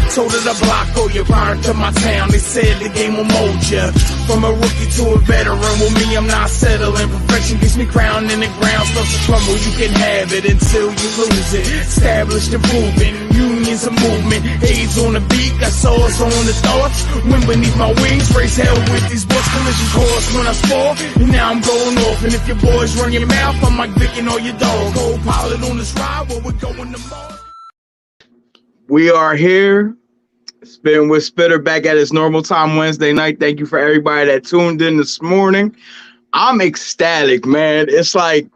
Told her to block all your prior to my town. They said the game will mold ya. From a rookie to a veteran, with me I'm not settling. Perfection gets me crowned in the ground. Stuff's a crumble, you can have it until you lose it. Established and proven, unions a movement. AIDS on the beat, got souls on the thoughts. Wind beneath my wings, raise hell with these books. Collision course when I spore, and now I'm going off. And if your boys run your mouth, I'm like Vic and all your dogs. Co-pilot on this ride, where we're going tomorrow. We are here. Spitting with Spitter back at its normal time Wednesday night. Thank you for everybody that tuned in this morning. I'm ecstatic, man. It's like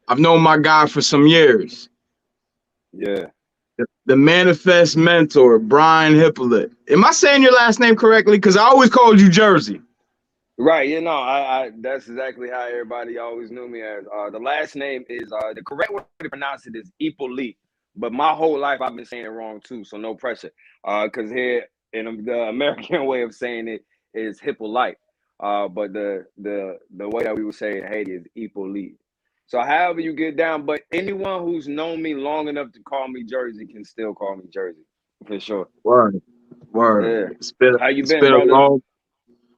I've known my guy for some years. Yeah. The manifest mentor, Brian Hyppolite. Am I saying your last name correctly? Because I always called you Jersey. Right, you know, I that's exactly how everybody always knew me as. The last name is the correct way to pronounce it is Hyppolite. But my whole life I've been saying it wrong too, so no pressure. Because here in the American way of saying it is Hyppolite. But the way that we would say it in Haiti is Hyppolite. So however you get down, but anyone who's known me long enough to call me Jersey can still call me Jersey for sure. Word. Yeah. How you been, brother?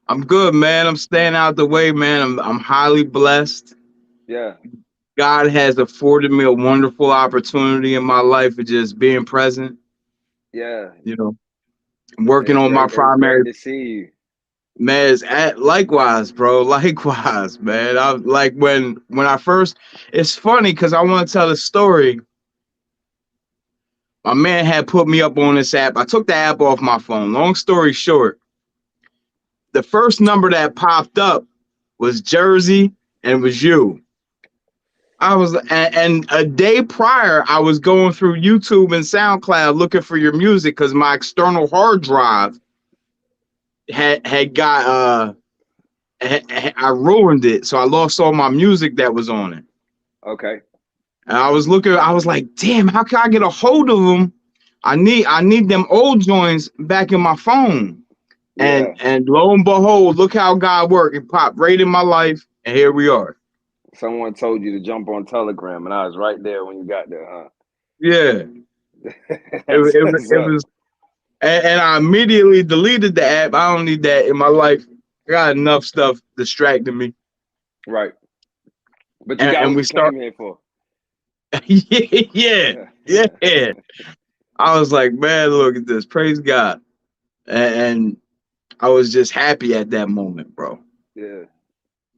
I'm good, man. I'm staying out the way, man. I'm highly blessed. Yeah. God has afforded me a wonderful opportunity in my life of just being present. Yeah. You know, working on my primary. Great to see you. Man, likewise, bro. Likewise, man. I like when I first. It's funny because I want to tell a story. My man had put me up on this app. I took the app off my phone. Long story short, the first number that popped up was Jersey and it was you. And a day prior, I was going through YouTube and SoundCloud looking for your music because my external hard drive had got I ruined it, so I lost all my music that was on it. Okay. And I was like, damn, how can I get a hold of them? I need them old joints back in my phone. Yeah. And lo and behold, look how God worked. It popped right in my life, and here we are. Someone told you to jump on Telegram, and I was right there when you got there, huh? Yeah. It was, and I immediately deleted the app. I don't need that in my life. I got enough stuff distracting me. Right. But you got what you came here for. Yeah. I was like, man, look at this. Praise God. And I was just happy at that moment, bro. Yeah.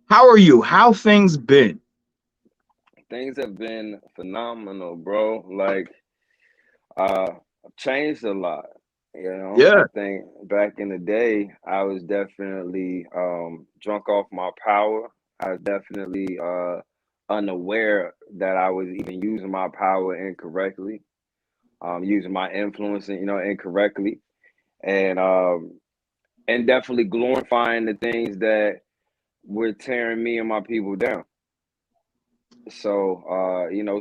How are you? How things been? Things have been phenomenal, bro. Like, I've changed a lot. You know, Yeah. I think back in the day, I was definitely drunk off my power. I was definitely unaware that I was even using my power incorrectly, using my influence, incorrectly, and definitely glorifying the things that were tearing me and my people down. So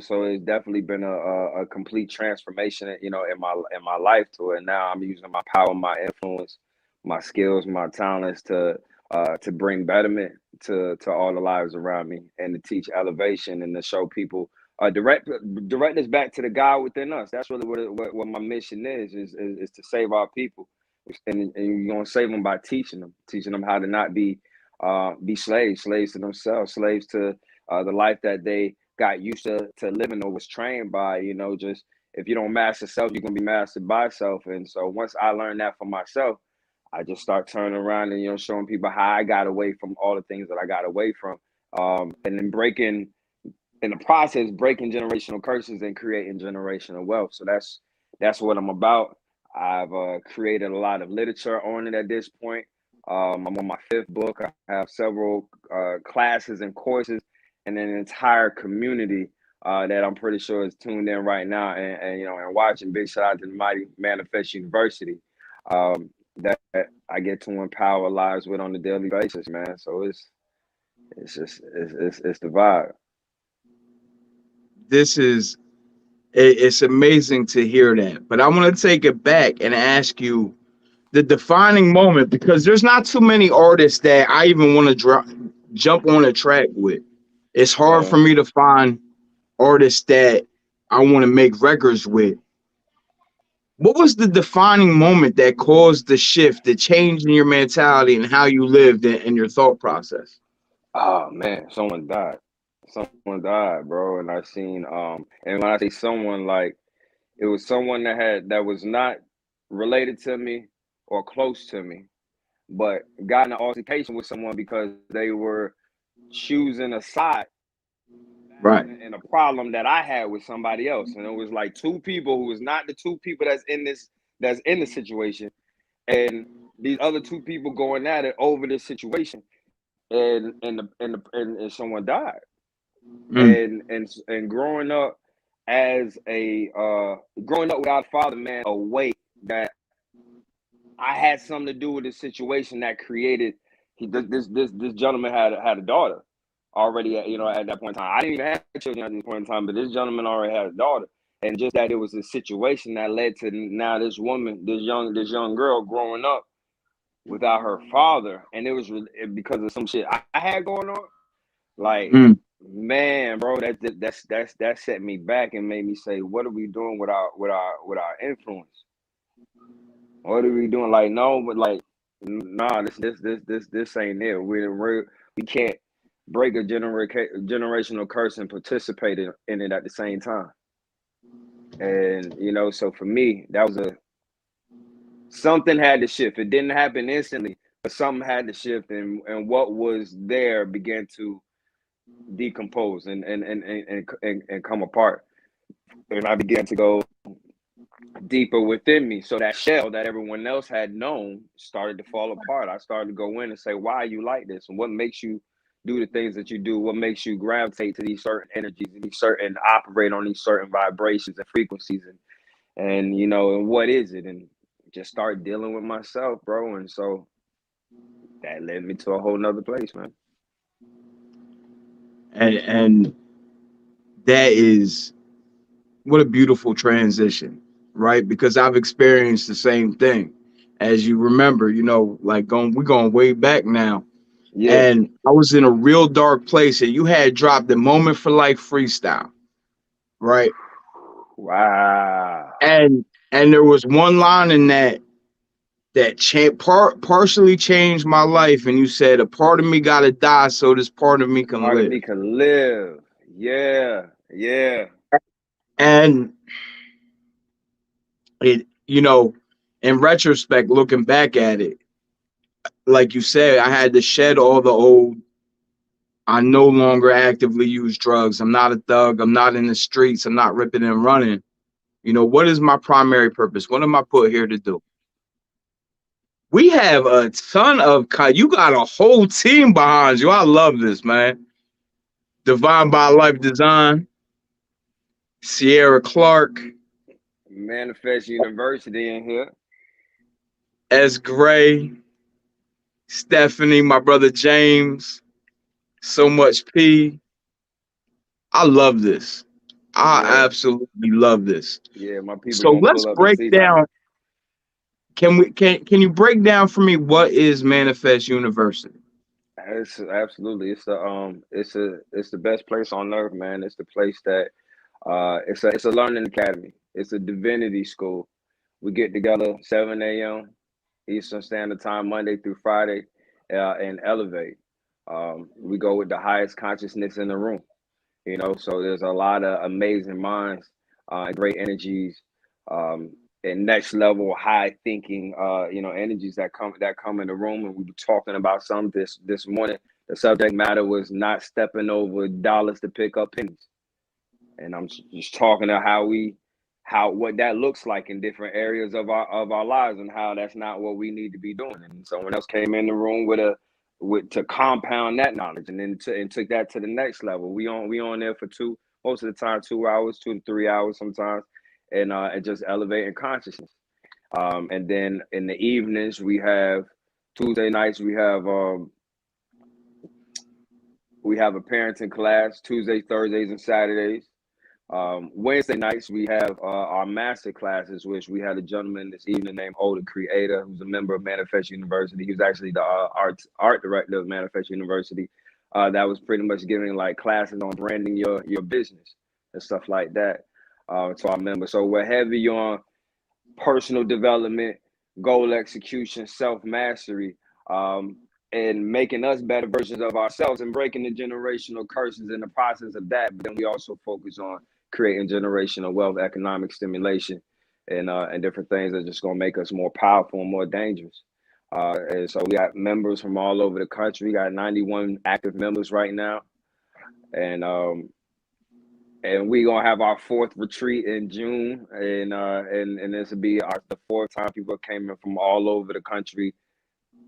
so it's definitely been a complete transformation, in my life to it. Now I'm using my power, my influence, my skills, my talents to bring betterment to all the lives around me, and to teach elevation and to show people direct us back to the God within us. That's really what my mission is to save our people, and you're gonna save them by teaching them how to not be slaves to themselves, slaves to the life that they got used to living or was trained by. Just if you don't master self, you're gonna be mastered by self. And so once I learned that for myself, I just start turning around and showing people how I got away from all the things that I got away from, and then breaking in the process, breaking generational curses and creating generational wealth. So that's what I'm about. I've created a lot of literature on it at this point. I'm on my 5th book. I have several classes and courses, and an entire community that I'm pretty sure is tuned in right now and watching. Big shout out to the Mighty Manifest University that I get to empower lives with on a daily basis, man. So it's the vibe. It's amazing to hear that, but I want to take it back and ask you the defining moment, because there's not too many artists that I even want to jump on a track with. It's hard for me to find artists that I want to make records with. What was the defining moment that caused the shift, the change in your mentality and how you lived and your thought process? Oh man, someone died. Someone died, bro. And I seen and when I say someone, like it was someone that was not related to me or close to me, but got in an altercation with someone because they were choosing a side Right. in a problem that I had with somebody else. And it was like two people who was not the two people that's in the situation. And these other two people going at it over this situation. And someone died. Mm, And growing up as a growing up without a father, man, a weight that I had something to do with this situation that created this gentleman had a daughter already at, at that point in time. I didn't even have children at this point in time, but this gentleman already had a daughter. And just that it was a situation that led to now this woman, this young girl growing up without her father, and it was because of some shit I had going on. Like, mm. man, bro, that set me back and made me say, what are we doing with our influence? What are we doing? Like, no, but like, nah, this ain't it. We can't break a generational curse and participate in it at the same time. And so for me, that was a something had to shift. It didn't happen instantly, but something had to shift, and what was there began to decompose and come apart. And I began to go deeper within me. So that shell that everyone else had known started to fall apart. I started to go in and say, why are you like this? And what makes you do the things that you do? What makes you gravitate to these certain energies and these certain operate on these certain vibrations and frequencies and what is it? And just start dealing with myself, bro. And so that led me to a whole nother place, man. And that is what a beautiful transition, right? Because I've experienced the same thing. As you remember, like we're going way back now. Yeah. And I was in a real dark place and you had dropped the Moment for Life freestyle, right? Wow. And there was one line in that partially changed my life, and you said a part of me gotta die so this part of me can Part of live. me can live. Yeah. Yeah. And it, in retrospect, looking back at it, like you said, I had to shed all the old. I no longer actively use drugs. I'm not a thug. I'm not in the streets. I'm not ripping and running. What is my primary purpose? What am I put here to do? We have a ton of you got a whole team behind you. I love this, man. Divine by Life Design, Sierra Clark, Manifest University in here. S. Gray, Stephanie, my brother James, So Much P. I love this. I Yeah. absolutely love this. Yeah, my people So gonna let's pull up and break see something. down. Can you break down for me what is Manifest University? It's absolutely it's the best place on earth, man. It's the place that it's a learning academy. It's a divinity school. We get together 7 a.m. Eastern Standard Time, Monday through Friday, and elevate. We go with the highest consciousness in the room. So there's a lot of amazing minds, and great energies, um, and next level high thinking, energies that come in the room. And we were talking about some this morning. The subject matter was not stepping over dollars to pick up pennies, and I'm just talking to how what that looks like in different areas of our lives, and how that's not what we need to be doing. And someone else came in the room with to compound that knowledge, and then and took that to the next level. We on there for most of the time 2 hours, 2 to 3 hours sometimes, and just elevating consciousness. And then in the evenings we have Tuesday nights we have a parenting class Tuesdays, Thursdays, and Saturdays. Wednesday nights we have our master classes, which we had a gentleman this evening named Older Creator, who's a member of Manifest University. He was actually the art director of Manifest University. That was pretty much giving like classes on branding your business and stuff like that to our members. So we're heavy on personal development, goal execution, self-mastery, and making us better versions of ourselves and breaking the generational curses in the process of that. But then we also focus on creating generational wealth, economic stimulation, and different things that are just going to make us more powerful and more dangerous. And so we got members from all over the country. We got 91 active members right now. And we're gonna have our 4th retreat in June, and this will be the 4th time people came in from all over the country,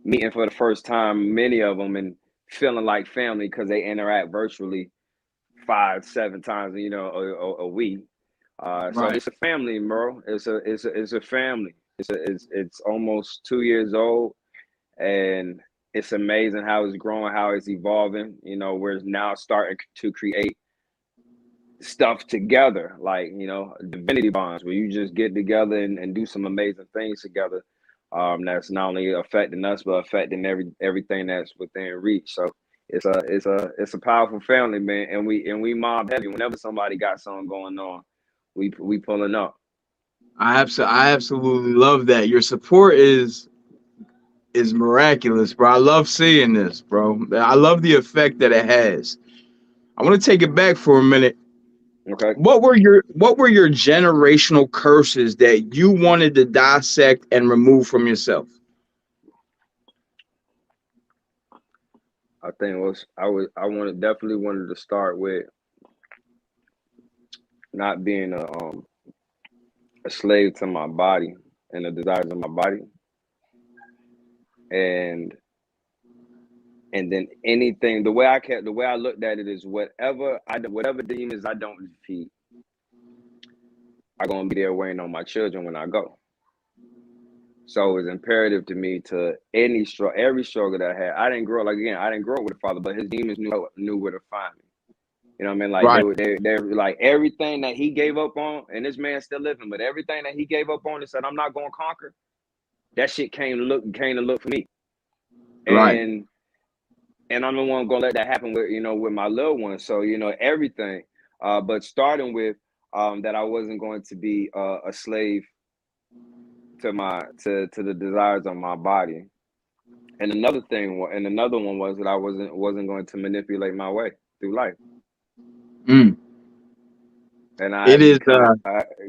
meeting for the first time, many of them, and feeling like family because they interact virtually 5-7 times, a week. So it's a family, bro. It's a family. It's almost 2 years old, and it's amazing how it's growing, how it's evolving. We're now starting to create stuff together, like divinity bonds, where you just get together and do some amazing things together. That's not only affecting us, but affecting everything that's within reach. So it's a powerful family, man. And we mob heavy. Whenever somebody got something going on, we pulling up. I absolutely love that. Your support is miraculous, bro. I love seeing this, bro. I love the effect that it has. I want to take it back for a minute. Okay. What were your generational curses that you wanted to dissect and remove from yourself? I think definitely wanted to start with not being a slave to my body and the desires of my body, and then anything. The way I looked at it is whatever demons I don't defeat are gonna be there waiting on my children when I go. So it's imperative to me to every struggle that I had. I didn't grow up with a father, but his demons knew where to find me. You know what I mean? Like Right. they're like everything that he gave up on, and this man's still living, but everything that he gave up on and said, I'm not gonna conquer, that shit came to look for me. Right. And I'm the one gonna let that happen with my little one. So, everything. But starting with that I wasn't going to be a slave to the desires of my body. And another one was that I wasn't going to manipulate my way through life. Mm. And I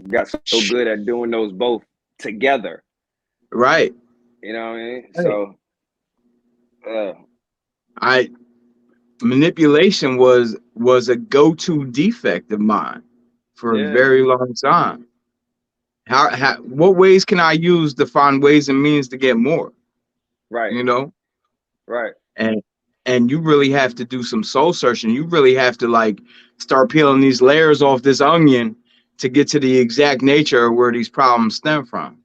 got so Sh- good at doing those both together. Right. You know what I mean? Hey. So Manipulation was a go-to defect of mine for a very long time. How what ways can I use to find ways and means to get more? right. Right. And you really have to do some soul searching. You really have to like start peeling these layers off this onion to get to the exact nature of where these problems stem from.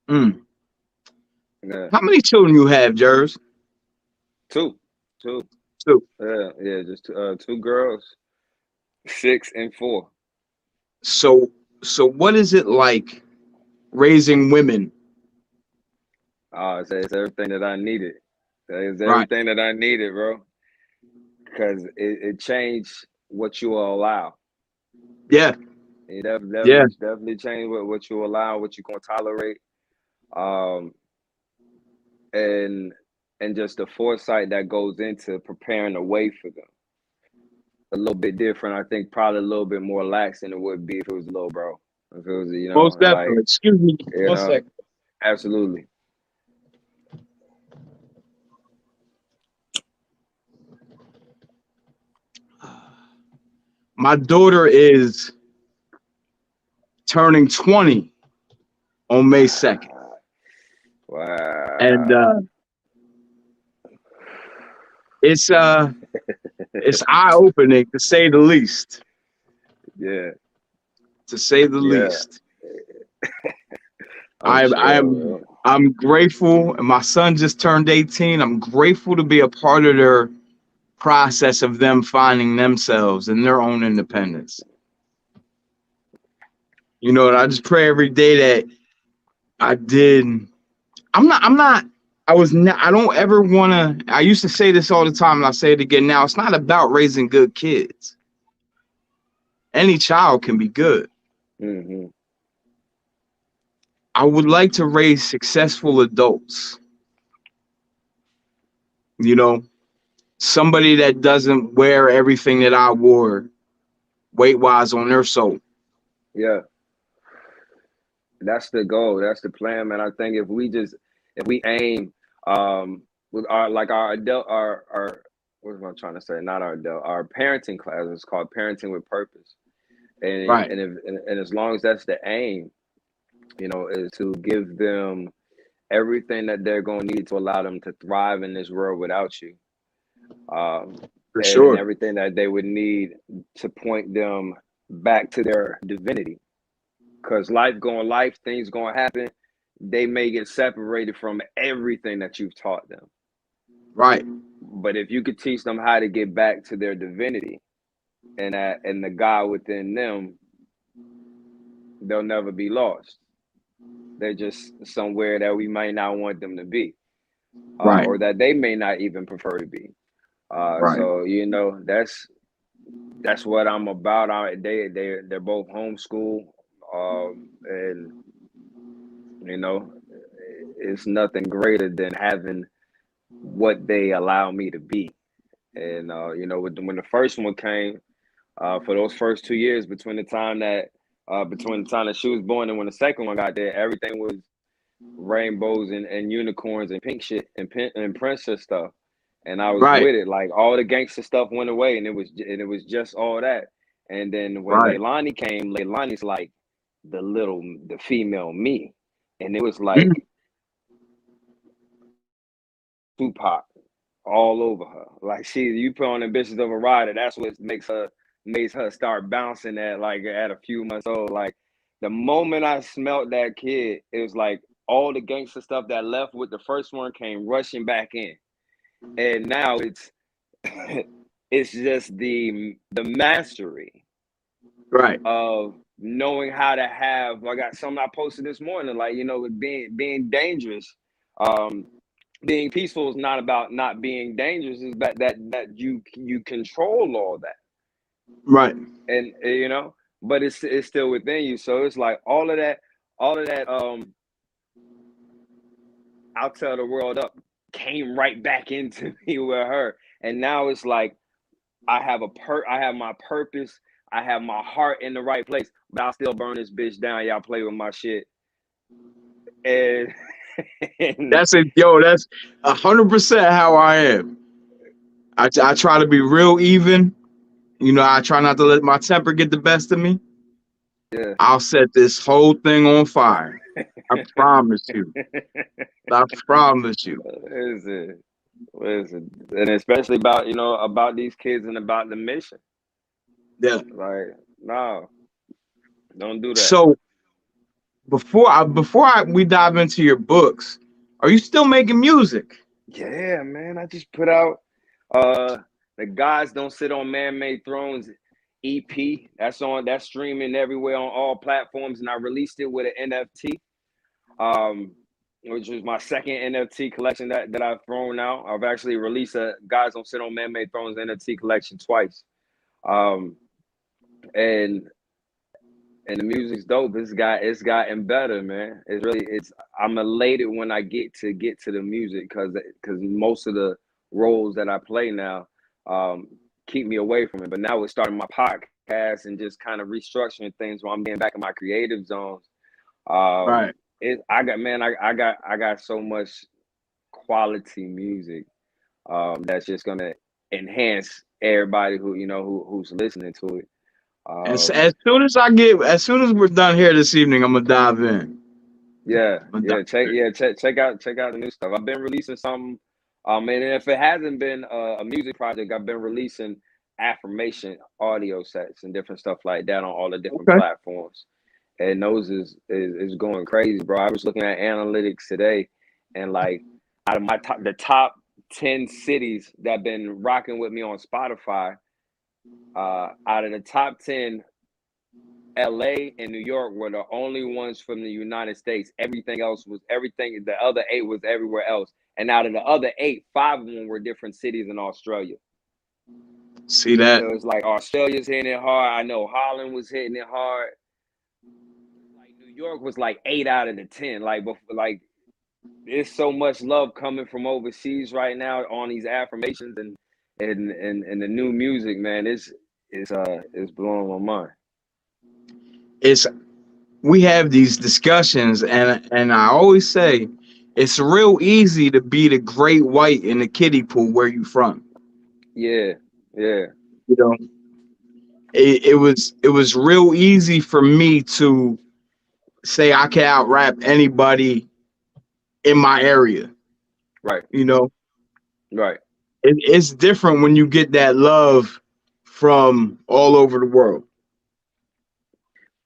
Yeah. How many children you have, Jers? Two. Yeah, just 2 girls, 6 and 4. So what is it like raising women? It's everything that I needed. It's everything that I needed, bro. Because it changed what you will allow. Yeah. It definitely changed what you allow, what you're gonna tolerate. And just the foresight that goes into preparing a way for them. A little bit different. I think probably a little bit more lax than it would be if it was a little bro. If it was, Most definitely. like, Excuse me. 1 second. Absolutely. My daughter is turning 20 on May 2nd. Wow. And it's eye-opening to say the least. Yeah. To say the least. I'm grateful, and my son just turned 18. I'm grateful to be a part of their process of them finding themselves and their own independence. And I just pray every day that I don't ever want to, I used to say this all the time, and I'll say it again now. It's not about raising good kids. Any child can be good. Mm-hmm. I would like to raise successful adults. You know, somebody that doesn't wear everything that I wore weight wise on their soul. Yeah, that's the goal. That's the plan, man. I think if we aim with our like our adult our what am I trying to say? Not our adult, our parenting class is called Parenting with Purpose. Right. And as long as that's the aim, is to give them everything that they're going to need to allow them to thrive in this world without you. Um, For and sure. everything that they would need to point them back to their divinity. Because things going to happen. They may get separated from everything that you've taught them. Right. But if you could teach them how to get back to their divinity and the God within them, they'll never be lost. They're just somewhere that we might not want them to be, Right. or that they may not even prefer to be. Right. So that's what I'm about. They're both homeschool, and you know, it's nothing greater than having what they allow me to be. And when the first one came, for those first 2 years between the time that she was born and when the second one got there, everything was rainbows and unicorns and pink shit and princess stuff. And I was Right. with it. Like all the gangster stuff went away, and it was just all that. And then when Right. Leilani came, Leilani's like the female me, and it was Mm. like Tupac all over her. Like you put on the bitches of a rider, that's what makes her start bouncing at a few months old. Like the moment I smelt that kid, it was like all the gangster stuff that left with the first one came rushing back in. And now it's it's just the mastery Right. of knowing how to have. I got something I posted this morning, like with being dangerous. Being peaceful is not about not being dangerous. It's about that you control all that, Right. and but it's still within you. So it's like all of that. I'll tell the world up came right back into me with her, and now it's like I have I have my purpose. I have my heart in the right place, but I'll still burn this bitch down. Y'all play with my shit, and, and That's it, yo. That's 100% how I am. I try to be real even. You know, I try not to let my temper get the best of me. yeah. I'll set this whole thing on fire. I promise you. I promise you. Is it? Is it? And especially about about these kids and about the mission. Yeah. Like, no, don't do that. So before we dive into your books, are you still making music? Yeah, man. I just put out the Guys Don't Sit on Man-Made Thrones EP. That's streaming everywhere on all platforms, and I released it with an NFT. Which was my second NFT collection that I've thrown out. I've actually released a Guys Don't Sit on Man-Made Thrones NFT collection twice. Um, and the music's dope. It's gotten better, man. I'm elated when I get to the music because most of the roles that I play now keep me away from it. But now we're starting my podcast and just kind of restructuring things while I'm getting back in my creative zones. Right. I got so much quality music that's just gonna enhance everybody who's listening to it. And as soon as we're done here this evening, I'm gonna dive in. Yeah, I'm gonna yeah, dive in. check out the new stuff. I've been releasing some, and if it hasn't been a music project, I've been releasing affirmation audio sets and different stuff like that on all the different Okay. platforms. And those is going crazy, bro. I was looking at analytics today, and like out of the top 10 cities that been rocking with me on Spotify, out of the top 10, LA and New York were the only ones from the United States. Everything. The other 8 was everywhere else. And out of the other 8, 5 of them were different cities in Australia. See that? So it's like Australia's hitting it hard. I know Holland was hitting it hard. New York was like 8 out of the 10. Like before, like there's so much love coming from overseas right now on these affirmations and the new music, man. It's blowing my mind. It's we have these discussions, and I always say it's real easy to be the great white in the kiddie pool where you from. Yeah, yeah, You know, it was real easy for me to say I can out rap anybody in my area. right, You know, right. it's different when you get that love from all over the world.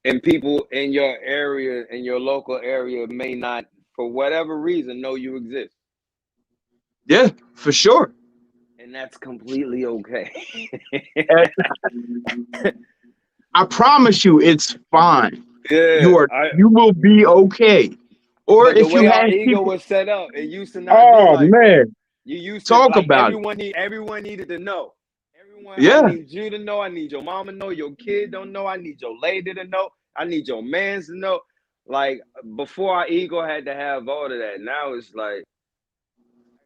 And people in your area, in your local area, may not, for whatever reason, know you exist, Yeah, for sure. and that's completely okay. I promise you, it's fine. Yeah, You will be okay. Or but the if you way our had ego people, was set up, it used to not be oh like that. man, You used to talk like about it. everyone needed to know. I Yeah, need you to know. I need your mama to know. Your kid don't know. I need your lady to know. I need your mans to know. Like before, our ego had to have all of that. Now it's like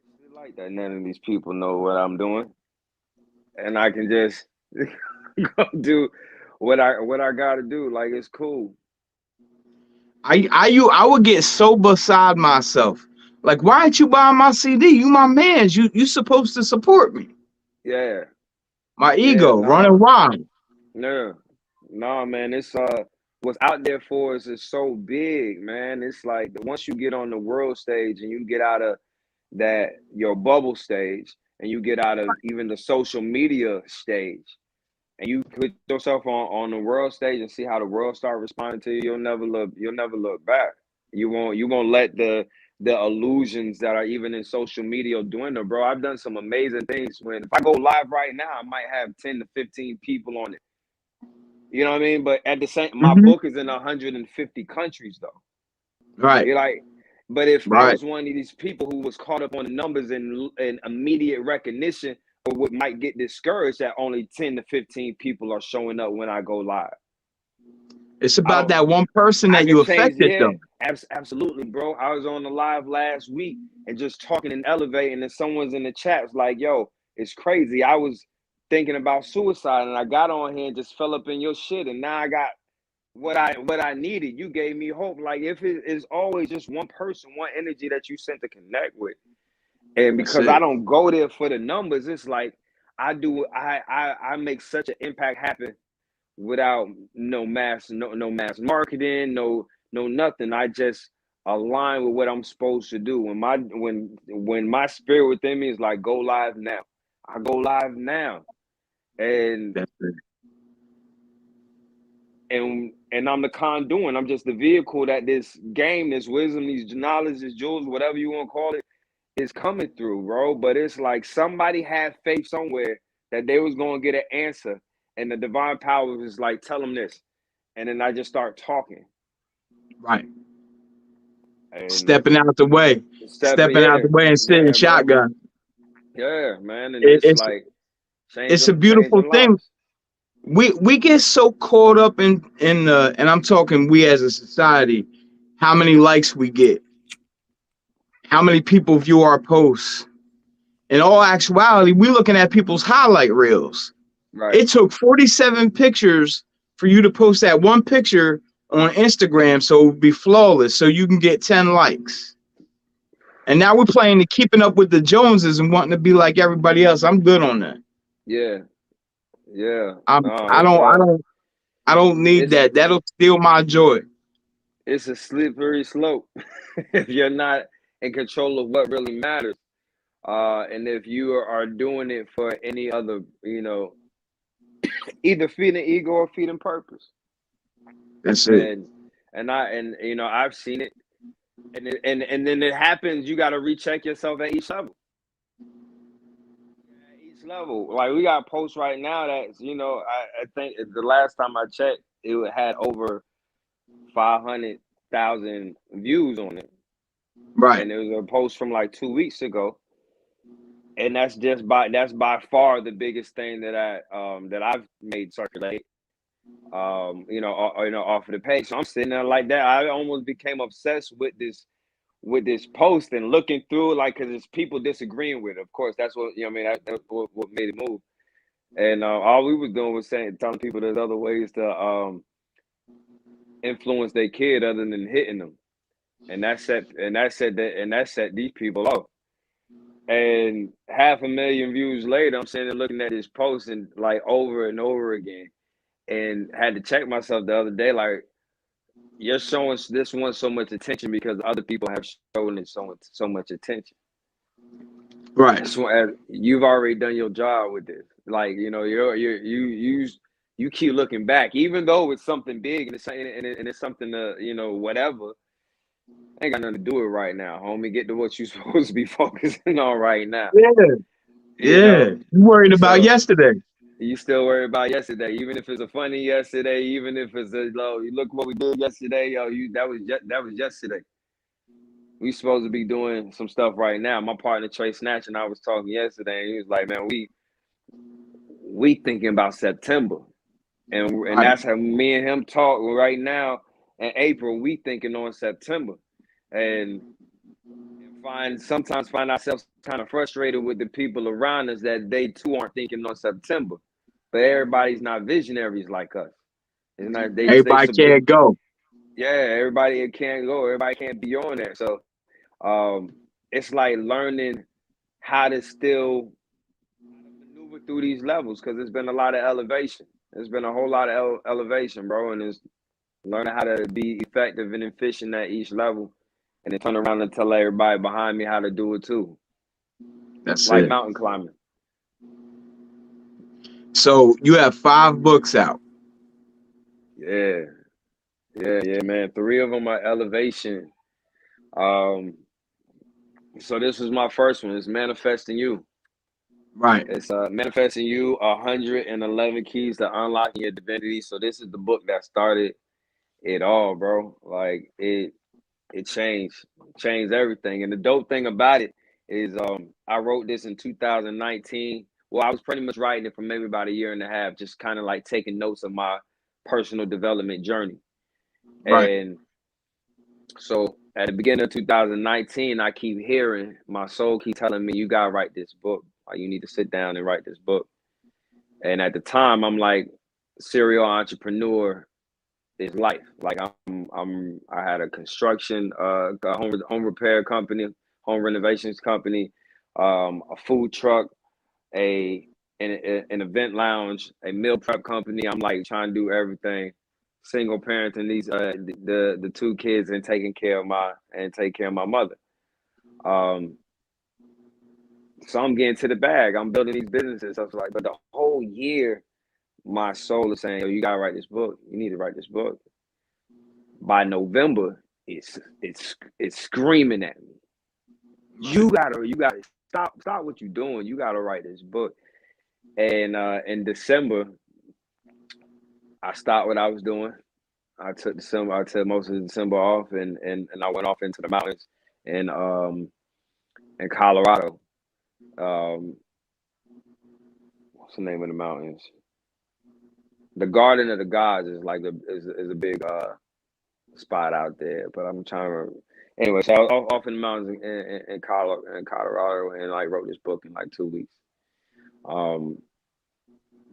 actually like that. None of these people know what I'm doing, and I can just go do what I got to do. Like it's cool. I would get so beside myself. Like, why aren't you buying my CD? You my man's. You supposed to support me. Yeah, My yeah, ego nah, running wild. yeah, nah, man. It's what's out there for us is so big, man. It's like once you get on the world stage and you get out of that your bubble stage and you get out of even the social media stage and you put yourself on the world stage and see how the world start responding to you, you'll never look back. You won't let the illusions that are even in social media dwindle, bro. I've done some amazing things. When if I go live right now, I might have 10 to 15 people on it. You know what I mean? But at the same, my Hmm. book is in 150 countries though. Right, You're like, but if I right. was one of these people who was caught up on the numbers and immediate recognition, or what might get discouraged that only 10 to 15 people are showing up when I go live. It's I about don't, that one person I that can you change, affected, yeah, though. absolutely, bro. I was on the live last week and just talking and elevating, and someone's in the chat was like, yo, it's crazy. I was thinking about suicide and I got on here and just fell up in your shit, and now I got what I needed. You gave me hope. Like if it is always just one person, one energy that you sent to connect with. And That's because I it. don't go there for the numbers, it's like I make such an impact happen without no mass marketing, no nothing. I just align with what I'm supposed to do. When my spirit within me is like go live now. I go live now. And That's it. and I'm the conduit. I'm just the vehicle that this game, this wisdom, these knowledge, this jewels, whatever you want to call it, is coming through, bro. But it's like somebody had faith somewhere that they was gonna get an answer, and the divine power was like, tell them this, and then I just start talking Right. and Stepping out the way, stepping, stepping out yeah, the way and sitting yeah, bro, shotgun. yeah, man, and It, it's it's like it's a beautiful changing thing. lives. We get so caught up in the, and I'm talking we as a society, how many likes we get, how many people view our posts. In all actuality, we looking at people's highlight reels. Right. It took 47 pictures for you to post that one picture on Instagram so it would be flawless so you can get 10 likes. And now we're playing the keeping up with the Joneses and wanting to be like everybody else. I'm good on that. Yeah, yeah. I'm No, I don't I don't I don't need it's that. That'll steal my joy. it's a slippery slope if you're not in control of what really matters. And if you are doing it for any other, either feeding ego or feeding purpose. That's it. And I've seen it. And then it happens, you gotta recheck yourself at each level. At each level. Like we got posts right now that, I think the last time I checked, it had over 500,000 views on it. Right. And it was a post from like 2 weeks ago. And that's by far the biggest thing that I've made circulate. off of the page. So I'm sitting there like that. I almost became obsessed with this post and looking through it, like, because it's people disagreeing with it. Of course, that's what, I mean, that's what made it move. And all we was doing was telling people there's other ways to influence their kid other than hitting them. And that set these people off. And 500,000 views later, I'm sitting and looking at this post and like over and over again, and had to check myself the other day, like, you're showing this one so much attention because other people have shown it so much attention. Right. This one, you've already done your job with this. Like, you keep looking back, even though it's something big and it's something whatever. Ain't got nothing to do with right now, homie. Get to what you're supposed to be focusing on right now. Yeah. You know, You worried about so yesterday. you still worry about yesterday, even if it's a funny yesterday, even if it's you look what we did yesterday, that was yesterday. We supposed to be doing some stuff right now. My partner Trey Snatch and I was talking yesterday, and he was like, "Man, we thinking about September," and Right. that's how me and him talk right now. In April, we thinking on September, and sometimes find ourselves kind of frustrated with the people around us that they too aren't thinking on September. But everybody's not visionaries like us. It's not Everybody can't go. Yeah, everybody can't go. Everybody can't be on there. So it's like learning how to still maneuver through these levels, because there's been a lot of elevation. There's been a whole lot of elevation, bro, and it's learning how to be effective and efficient at each level, and then turn around and tell everybody behind me how to do it too. That's Like it. mountain climbing. So you have 5 books out. Yeah, man. 3 of them are elevation. So this was my first one. It's Manifesting You. Right. It's Manifesting You, 111 Keys to Unlocking Your Divinity. So this is the book that started it all, bro. Like it changed everything. And the dope thing about it is I wrote this in 2019. Well, I was pretty much writing it for maybe about a year and a half, just kind of like taking notes of my personal development journey. Right. And so at the beginning of 2019, I keep hearing my soul keep telling me, you gotta write this book. Like, you need to sit down and write this book. And at the time, I'm like, serial entrepreneur is life. Like I had a construction, a home repair company, home renovations company, a food truck, an event lounge, a meal prep company. I'm like trying to do everything. Single parenting these the 2 kids and take care of my mother. So I'm getting to the bag. I'm building these businesses. So I was like, but the whole year, my soul is saying, "Yo, you gotta write this book. You need to write this book." By November, it's screaming at me. You gotta stop what you're doing. You gotta write this book. And in December, I stopped what I was doing. I took most of December off, and I went off into the mountains in Colorado. What's the name of the mountains? The Garden of the Gods is like is a big spot out there, but I'm trying to. Anyway, so I was off in the mountains in Colorado, and like wrote this book in like 2 weeks.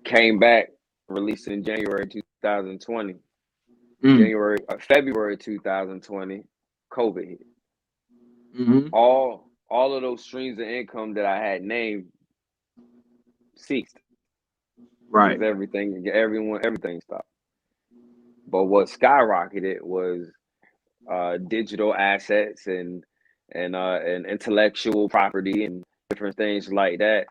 Came back, released it in January 2020. February 2020, COVID hit. All of those streams of income that I had named ceased. Right. Everything stopped. But what skyrocketed was digital assets and intellectual property and different things like that.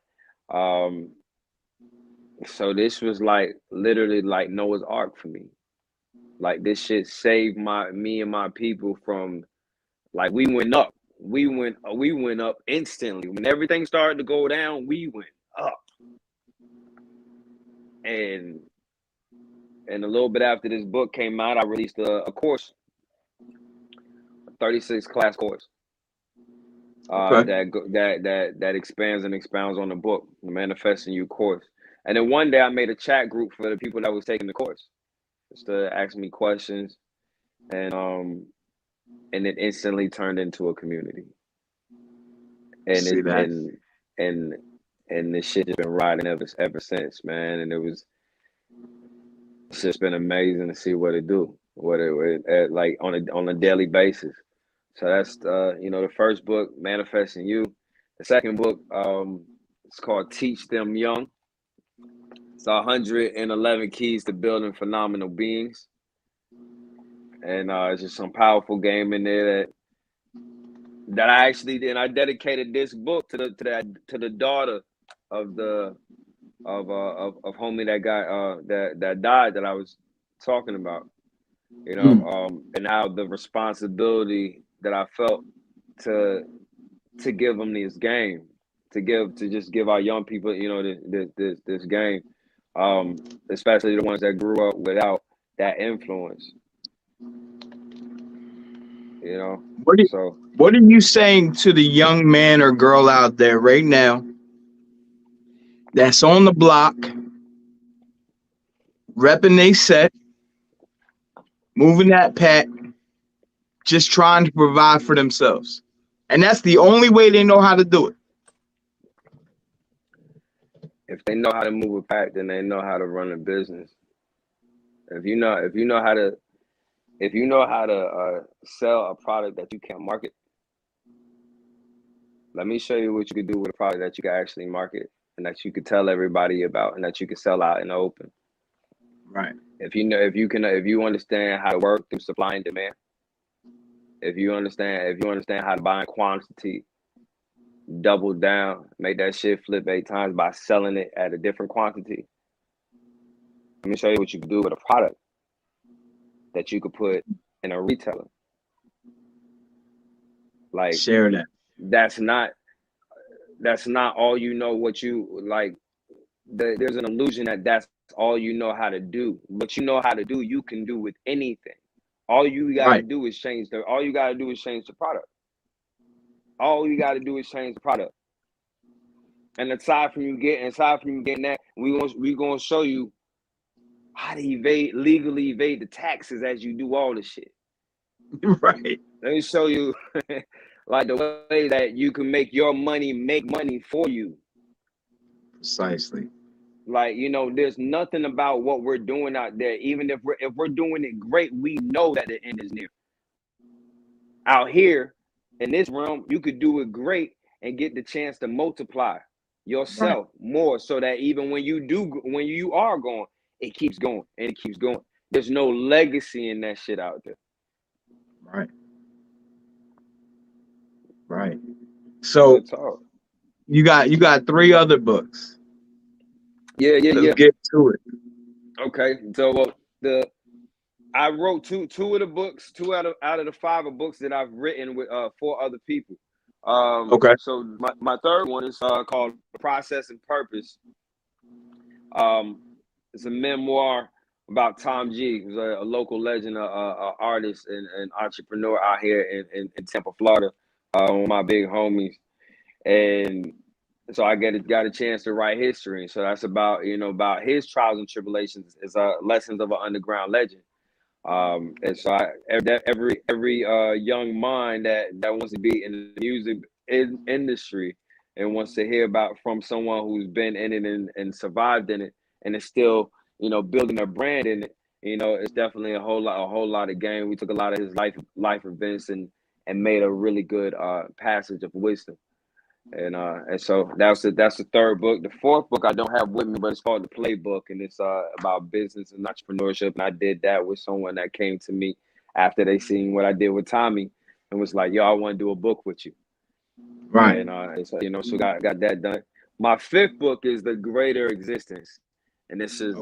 So this was like literally like Noah's Ark for me. Like, this shit saved me and my people from, like, we went up. We went up instantly. When everything started to go down, we went up. And a little bit after this book came out, I released a course, a 36 class course. Okay. That expands and expounds on the book, the Manifesting You course. And then one day I made a chat group for the people that was taking the course. started asking me questions, and it instantly turned into a community. And See it that? and and this shit just been riding ever since, man. And it's just been amazing to see what it do, what it like on a daily basis. So that's the first book, Manifesting You. The second book, it's called Teach Them Young. It's 111 keys to building phenomenal beings, and it's just some powerful game in there that I actually did. I dedicated this book to the daughter of the of homie that got that died, that I was talking about, and how the responsibility that I felt to give them this game, to just give our young people, this game, especially the ones that grew up without that influence, What are, So what are you saying to the young man or girl out there right now that's on the block, repping they set, moving that pack, just trying to provide for themselves? And that's the only way they know how to do it. if they know how to move a pack, then they know how to run a business. If you know how to sell a product that you can't market, let me show you what you could do with a product that you can actually market and that you could tell everybody about and that you could sell out in the open. Right. If you understand how to work through supply and demand, if you understand how to buy in quantity, double down, make that shit flip 8 times by selling it at a different quantity. Let me show you what you can do with a product that you could put in a retailer. Like, share that. That's not all you know. What you like, there's an illusion that that's all you know how to do. What you know how to do, you can do with anything. All you got to Right. do is change the product. All you got to do is change the product. And aside from you getting that, we gonna show you how to legally evade the taxes as you do all this shit. Right. Let me show you like the way that you can make your money make money for you. Precisely. Like, there's nothing about what we're doing out there. Even if we're doing it great, we know that the end is near. Out here in this realm, you could do it great and get the chance to multiply yourself more, so that even when you are going, it keeps going and it keeps going. There's no legacy in that shit out there. Right. Right. So you got 3 other books. Yeah. Let's get to it. Okay. So I wrote two of the books, 2 out of the 5 of books that I've written with 4 other people. Okay. So my third one is called Process and Purpose. It's a memoir about Tom G, who's a local legend, a artist and entrepreneur out here in Tampa, Florida, one of my big homies. And so I got a chance to write history. So that's about his trials and tribulations. It's lessons of an underground legend. And so every young mind that wants to be in the music industry and wants to hear about from someone who's been in it and survived in it and is still building a brand in it, it's definitely a whole lot of game. We took a lot of his life events and made a really good passage of wisdom. And so that's the third book. The fourth book I don't have with me, but it's called The Playbook, and it's about business and entrepreneurship. And I did that with someone that came to me after they seen what I did with Tommy and was like, "Yo, I want to do a book with you." Right. And so so got that done. My fifth book is The Greater Existence, and this is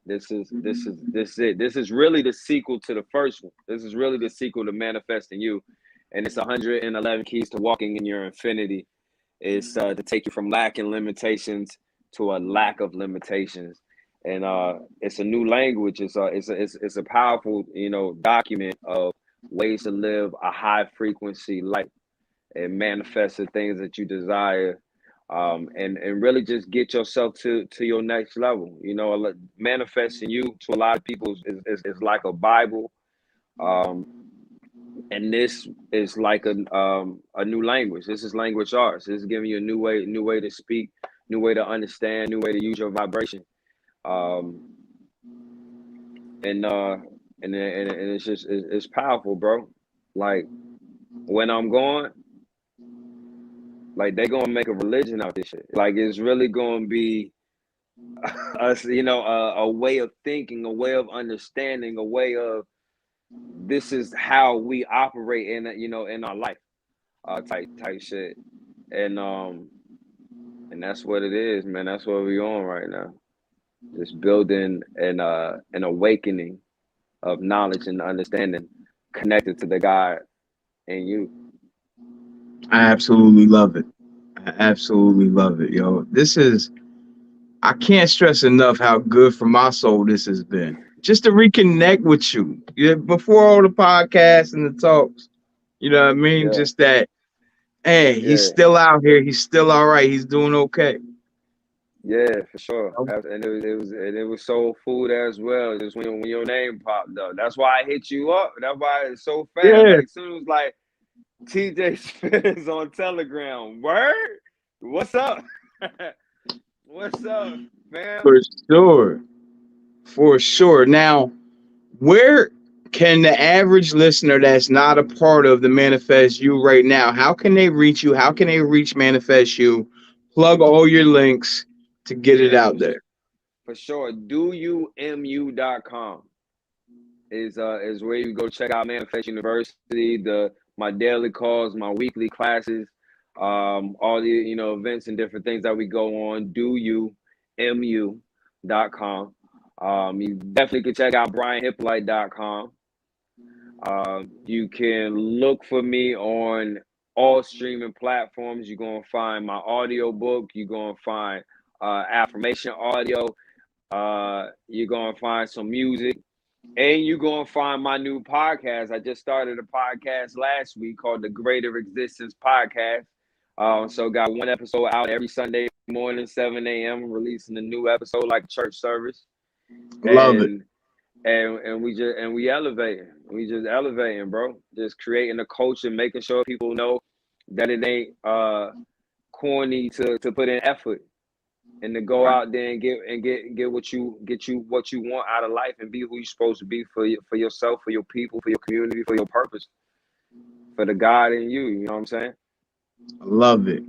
this is really the sequel to the first one. This is really the sequel to Manifesting You, and it's 111 keys to walking in your infinity. Is to take you from lacking limitations to a lack of limitations, and it's a new language. It's a powerful document of ways to live a high frequency life and manifest the things that you desire and really just get yourself to your next level. You know, manifesting you to a lot of people is like a Bible, um, and this is like a new language. This is language arts. This is giving you a new way to speak, new way to understand, new way to use your vibration. Um, and it's just it's powerful, bro. Like when I'm going, like they gonna make a religion out this shit. Like it's really gonna be us, you know, a way of thinking, a way of understanding, a way of this is how we operate in, you know, in our life, type shit. And and that's what it is, man. That's what we on right now. Just building an awakening of knowledge and understanding connected to the God in you. I absolutely love it. I absolutely love it, yo. I can't stress enough how good for my soul this has been. Just to reconnect with you. Yeah, before all the podcasts and the talks, you know what I mean? Yeah, Just that, hey, he's yeah, still out here. He's still all right. He's doing okay. yeah, for sure. And it was soul food as well. Just when your name popped up, that's why I hit you up. That's why it's so fast. Yeah, Like soon as like TJ Spins on Telegram. Word? What's up? What's up, fam? for sure. For sure. Now, where can the average listener that's not a part of the Manifest You right now, how can they reach you? How can they reach Manifest You? Plug all your links to get it Yeah, out there. for sure. DoYouMU.com is where you go check out Manifest University, my daily calls, my weekly classes, all the, you know, events and different things that we go on. DoYouMU.com. You definitely can check out BrianHyppolite.com. You can look for me on all streaming platforms. You're gonna find my audio book. You're gonna find affirmation audio. You're gonna find some music, and you're gonna find my new podcast. I just started a podcast last week called the Greater Existence Podcast. So got one episode out every Sunday morning, 7 a.m. Releasing a new episode like church service, Love it. and we elevating. We just elevating, bro. Just creating a culture, making sure people know that it ain't corny to put in effort and to go out there and get what you want out of life and be who you're supposed to be for yourself, for your people, for your community, for your purpose, for the God in you. You know what I'm saying? Love it.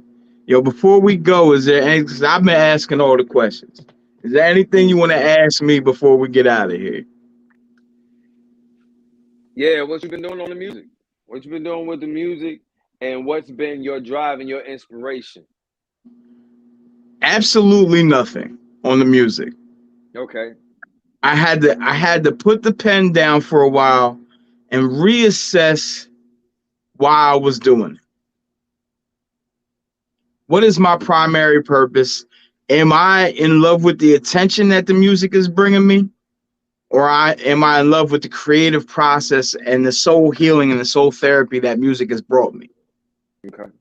Yo, before we go, is there any, because I've been asking all the questions. Is there anything you want to ask me before we get out of here? Yeah, what you been doing on the music? What you been doing with the music, and what's been your drive and your inspiration? Absolutely nothing on the music. Okay. I had to put the pen down for a while and reassess why I was doing it. What is my primary purpose? Am I in love with the attention that the music is bringing me? Or am I in love with the creative process and the soul healing and the soul therapy that music has brought me? Okay.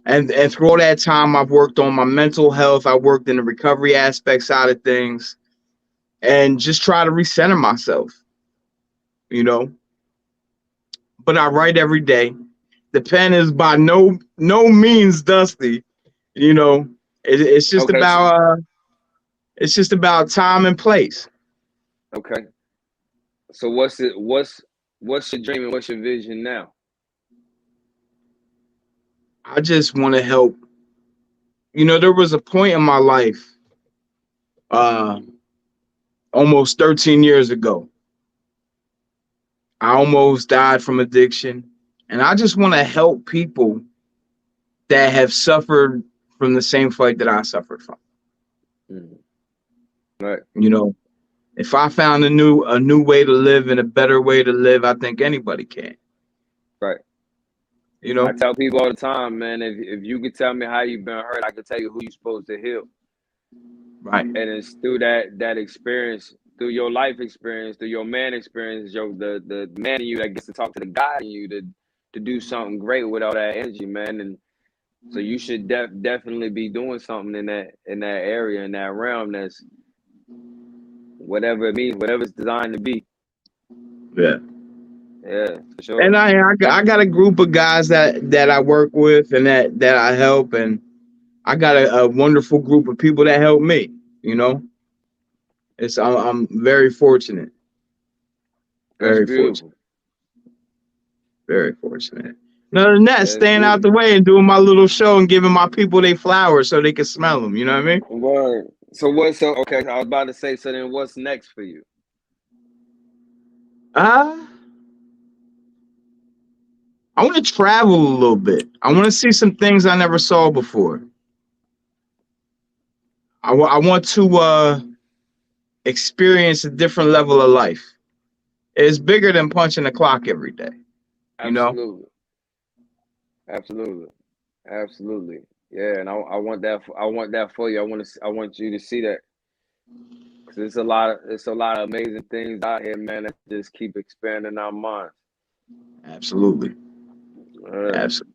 And through all that time, I've worked on my mental health. I worked in the recovery aspect side of things and just try to recenter myself, you know. But I write every day. The pen is by no means dusty, you know. It's just Okay. about time and place. Okay. So what's your dream and what's your vision now? I just want to help. You know, there was a point in my life, almost 13 years ago. I almost died from addiction, and I just want to help people that have suffered from the same fight that I suffered from. Right. You know, if I found a new way to live and a better way to live, I think anybody can. Right. You know, I tell people all the time, man, if you could tell me how you've been hurt, I could tell you who you're supposed to heal. right? And it's through that experience, through your life experience, through your man experience, the man in you that gets to talk to the God in you to do something great with all that energy, man. And So you should definitely be doing something in that area, in that realm. That's whatever it means, whatever it's designed to be. Yeah. Yeah, for sure. And I got a group of guys that I work with and that I help, and I got a wonderful group of people that help me. You know, I'm very fortunate. That's Very fortunate. beautiful. Very fortunate. Other than that, That's staying out the beautiful. way and doing my little show and giving my people their flowers so they can smell them. You know what I mean? Right. So what? So okay, I was about to say. So then, what's next for you? I want to travel a little bit. I want to see some things I never saw before. I want to experience a different level of life. It's bigger than punching the clock every day. You know? Absolutely. Absolutely. Absolutely. Yeah, and I want that. I want that for you. I want you to see that, because it's a lot of amazing things out here, man, that just keep expanding our minds. Absolutely. Uh, Absolutely.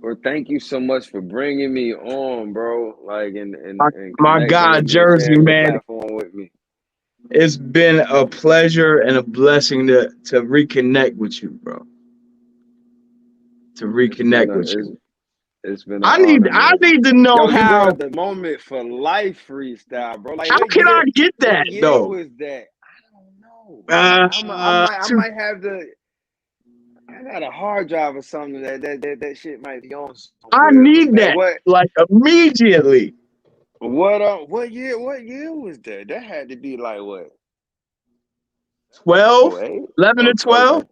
well, thank you so much for bringing me on, bro. Like, and My connecting with God, me and Jersey, sharing your man. platform with me. It's been a pleasure and a blessing to reconnect with you, bro. To It's been reconnect a with you. it's been an honor, I man. need to know Yo, you how. brought the moment for life freestyle, bro. Like, How can I get that what year though? was that? I don't know. I Two, might have the. I got a hard drive or something that shit might be on I somewhere. But need man, that like immediately. what year was that? That had to be like what? 12, Oh, 08? 11 to Okay. 12.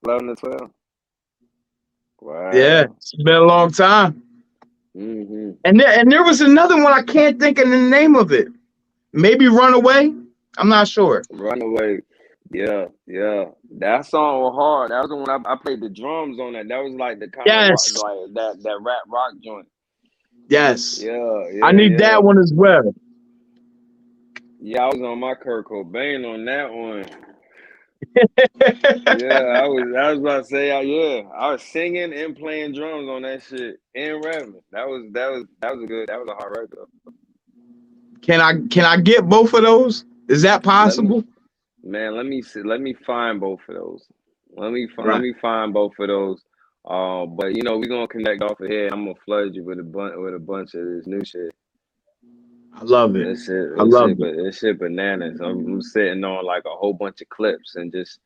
11 to 12. Yeah, Wow. it's been a long time. Mm-hmm. And there was another one I can't think of the name of it. Maybe Runaway. I'm not sure. Runaway. Yeah, yeah. That song was hard. That was the one I played the drums on that. That was like the kind of rock, Yes, like that rap rock joint. yes. Yeah, I yeah, need yeah. that one as well. Yeah, I was on my Kurt Cobain on that one. Yeah, I was about to say, yeah, I was singing and playing drums on that shit and rapping. That was a good, that was a hard record. Can I get both of those? Is that Let me, possible? man, let me see, let me find both of those. Let Right. me find both of those. But you know, we're gonna connect off of here. I'm gonna flood you with a bunch of this new shit. I love it. I love it. This shit bananas. I'm sitting on like a whole bunch of clips and just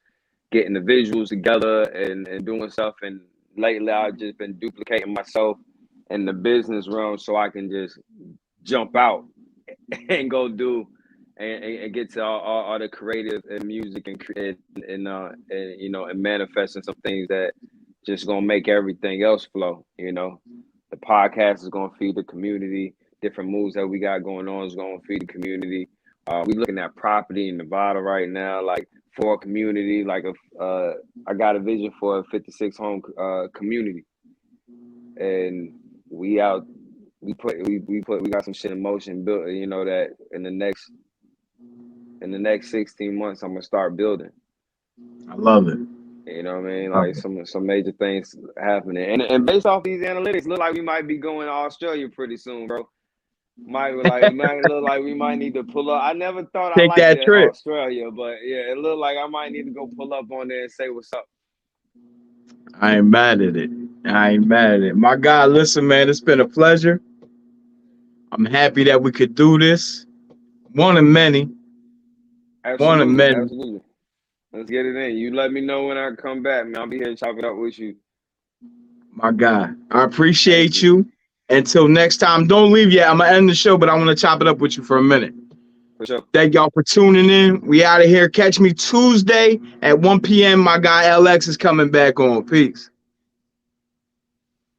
getting the visuals together and doing stuff. And lately, I've just been duplicating myself in the business realm so I can just jump out and go do and get to all the creative and music and you know, and manifesting some things that just gonna make everything else flow. You know, the podcast is gonna feed the community. Different moves that we got going on is gonna feed the community. We looking at property in Nevada right now, like for a community, like I got a vision for a 56 home community, and we out. We got some shit in motion built. You know that in the next 16 months, I'm gonna start building. I love it. You know what I mean? Love Like it. some major things happening, and based off these analytics, look like we might be going to Australia pretty soon, bro. Might look like we might need to pull up. I never thought I Take liked that it in trip. Australia, but yeah, it looked like I might need to go pull up on there and say what's up. I ain't mad at it. I ain't mad at it. My God, listen, man, it's been a pleasure. I'm happy that we could do this. One of many. One of Absolutely, many. absolutely. Let's get it in. You let me know when I come back, man. I'll be here to chop it up with you. My God. I Thank appreciate you. you. Until next time, don't leave yet. I'm going to end the show, but I want to chop it up with you for a minute. For sure. Thank y'all for tuning in. We out of here. Catch me Tuesday at 1 p.m. My guy LX is coming back on. Peace.